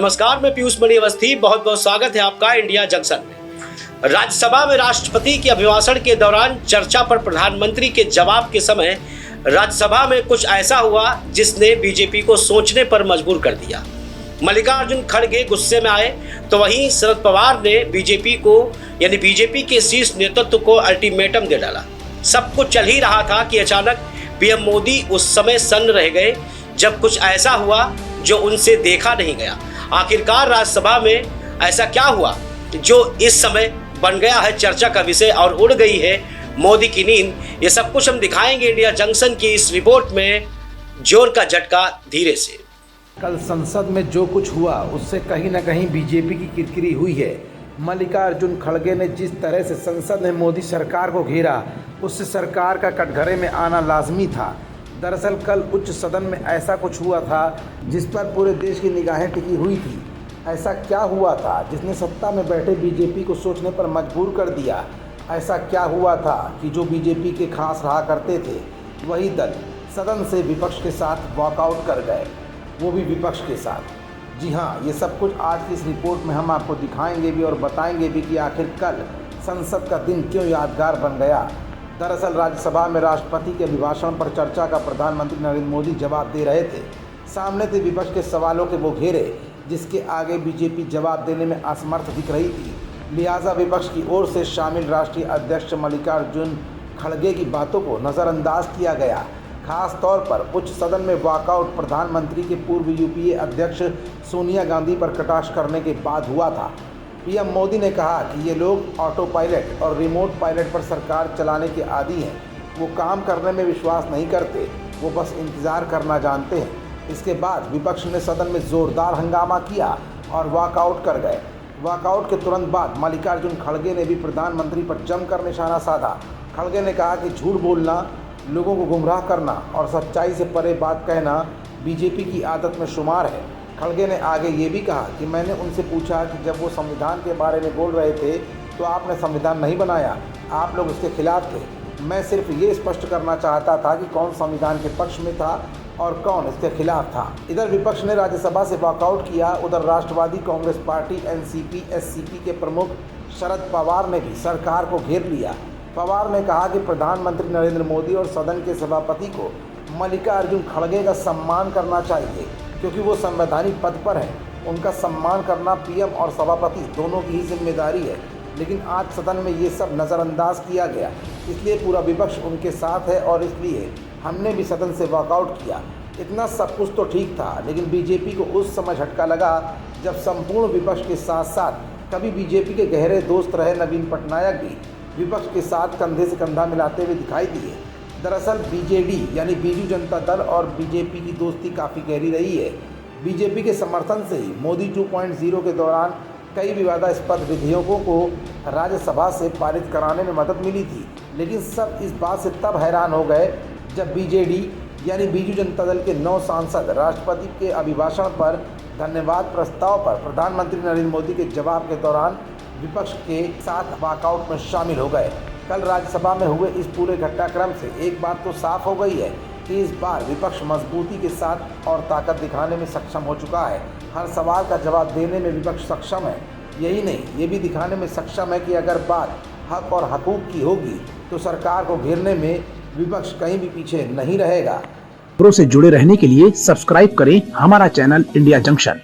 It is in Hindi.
नमस्कार, मैं पीयूष मणि अवस्थी। बहुत बहुत स्वागत है आपका इंडिया जंक्शन में। राज्यसभा में राष्ट्रपति के अभिभाषण के दौरान चर्चा पर प्रधानमंत्री के जवाब के समय राज्यसभा में कुछ ऐसा हुआ जिसने बीजेपी को सोचने पर मजबूर कर दिया। मल्लिकार्जुन खड़गे गुस्से में आए तो वहीं शरद पवार ने बीजेपी के शीर्ष नेतृत्व को अल्टीमेटम दे डाला। सब कुछ चल ही रहा था कि अचानक पीएम मोदी उस समय सन्न रह गए जब कुछ ऐसा हुआ जो उनसे देखा नहीं गया। आखिरकार राज्यसभा में ऐसा क्या हुआ जो इस समय बन गया है चर्चा का विषय और उड़ गई है मोदी की नींद। ये सब कुछ हम दिखाएंगे इंडिया जंक्शन की इस रिपोर्ट में। जोर का झटका धीरे से। कल संसद में जो कुछ हुआ उससे कहीं ना कहीं बीजेपी की किरकिरी हुई है। मल्लिकार्जुन खड़गे ने जिस तरह से संसद में मोदी सरकार को घेरा, उससे सरकार का कटघरे में आना लाजमी था। दरअसल कल उच्च सदन में ऐसा कुछ हुआ था जिस पर पूरे देश की निगाहें टिकी हुई थी। ऐसा क्या हुआ था जिसने सत्ता में बैठे बीजेपी को सोचने पर मजबूर कर दिया? ऐसा क्या हुआ था कि जो बीजेपी के खास रहा करते थे वही दल सदन से विपक्ष के साथ वॉकआउट कर गए, वो भी विपक्ष के साथ। जी हाँ, ये सब कुछ आज की इस रिपोर्ट में हम आपको दिखाएंगे भी और बताएंगे भी कि आखिर कल संसद का दिन क्यों यादगार बन गया। दरअसल राज्यसभा में राष्ट्रपति के अभिभाषण पर चर्चा का प्रधानमंत्री नरेंद्र मोदी जवाब दे रहे थे। सामने थे विपक्ष के सवालों के वो घेरे जिसके आगे बीजेपी जवाब देने में असमर्थ दिख रही थी। लिहाजा विपक्ष की ओर से शामिल राष्ट्रीय अध्यक्ष मल्लिकार्जुन खड़गे की बातों को नज़रअंदाज किया गया। खास तौर पर उच्च सदन में वॉकआउट प्रधानमंत्री के पूर्व यूपीए अध्यक्ष सोनिया गांधी पर कटाक्ष करने के बाद हुआ था। पीएम मोदी ने कहा कि ये लोग ऑटो पायलट और रिमोट पायलट पर सरकार चलाने के आदी हैं। वो काम करने में विश्वास नहीं करते, वो बस इंतज़ार करना जानते हैं। इसके बाद विपक्ष ने सदन में ज़ोरदार हंगामा किया और वॉकआउट कर गए। वॉकआउट के तुरंत बाद मल्लिकार्जुन खड़गे ने भी प्रधानमंत्री पर जमकर निशाना साधा। खड़गे ने कहा कि झूठ बोलना, लोगों को गुमराह करना और सच्चाई से परे बात कहना बीजेपी की आदत में शुमार है। खड़गे ने आगे ये भी कहा कि मैंने उनसे पूछा कि जब वो संविधान के बारे में बोल रहे थे तो आपने संविधान नहीं बनाया, आप लोग उसके खिलाफ थे। मैं सिर्फ ये स्पष्ट करना चाहता था कि कौन संविधान के पक्ष में था और कौन इसके खिलाफ था। इधर विपक्ष ने राज्यसभा से वॉकआउट किया। उधर राष्ट्रवादी कांग्रेस पार्टी एनसीपी के प्रमुख शरद पवार ने भी सरकार को घेर लिया। पवार ने कहा कि प्रधानमंत्री नरेंद्र मोदी और सदन के सभापति को मल्लिकार्जुन खड़गे का सम्मान करना चाहिए क्योंकि वो संवैधानिक पद पर हैं। उनका सम्मान करना पीएम और सभापति दोनों की ही जिम्मेदारी है। लेकिन आज सदन में ये सब नज़रअंदाज किया गया, इसलिए पूरा विपक्ष उनके साथ है और इसलिए हमने भी सदन से वॉकआउट किया। इतना सब कुछ तो ठीक था, लेकिन बीजेपी को उस समय झटका लगा जब संपूर्ण विपक्ष के साथ साथ कभी बीजेपी के गहरे दोस्त रहे नवीन पटनायक भी विपक्ष के साथ कंधे से कंधा मिलाते हुए दिखाई दिए। दरअसल बीजेडी यानी बीजू जनता दल और बीजेपी की दोस्ती काफ़ी गहरी रही है। बीजेपी के समर्थन से ही मोदी 2.0 के दौरान कई विवादास्पद विधेयकों को राज्यसभा से पारित कराने में मदद मिली थी। लेकिन सब इस बात से तब हैरान हो गए जब बीजेडी यानी बीजू जनता दल के 9 सांसद राष्ट्रपति के अभिभाषण पर धन्यवाद प्रस्ताव पर प्रधानमंत्री नरेंद्र मोदी के जवाब के दौरान विपक्ष के साथ वॉकआउट में शामिल हो गए। कल राज्यसभा में हुए इस पूरे घटनाक्रम से एक बात तो साफ हो गई है कि इस बार विपक्ष मजबूती के साथ और ताकत दिखाने में सक्षम हो चुका है। हर सवाल का जवाब देने में विपक्ष सक्षम है। यही नहीं, ये भी दिखाने में सक्षम है कि अगर बात हक और हकूक़ की होगी तो सरकार को घेरने में विपक्ष कहीं भी पीछे नहीं रहेगा। खबरों से जुड़े रहने के लिए सब्सक्राइब करें हमारा चैनल इंडिया जंक्शन।